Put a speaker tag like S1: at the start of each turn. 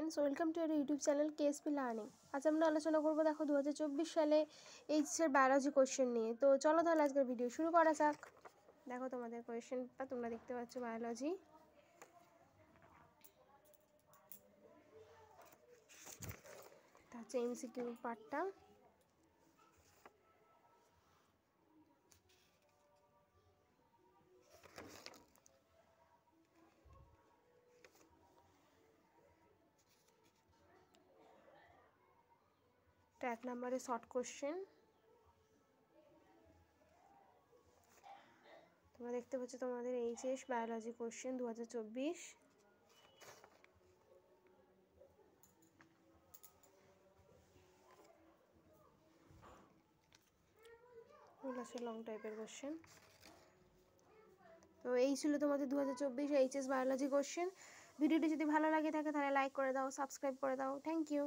S1: Friends, welcome to our YouTube channel KSP learning. আজ আমরা আলোচনা করবো দেখো 2024 সালে এইচএসের বায়োলজি কোশ্চেন নিয়ে। তো চলো তাহলে আজকের ভিডিও শুরু করা যাক। দেখো তোমাদের কোয়েশ্চেনটা তোমরা দেখতে পাচ্ছ, বায়োলজি। এটা হচ্ছে এমসিকিউ পার্টটা। এক নম্বরে শর্ট কোশ্চেন তোমরা দেখতে পাচ্ছ, তোমাদের এইচএস বায়োলজি কোশ্চেন 2024। লং টাইপের কোশ্চেন। তো এই ছিল তোমাদের 2024 এইচএস বায়োলজি কোশ্চেন। ভিডিওটি যদি ভালো লাগে থাকে তাহলে লাইক করে দাও, সাবস্ক্রাইব করে দাও। Thank you.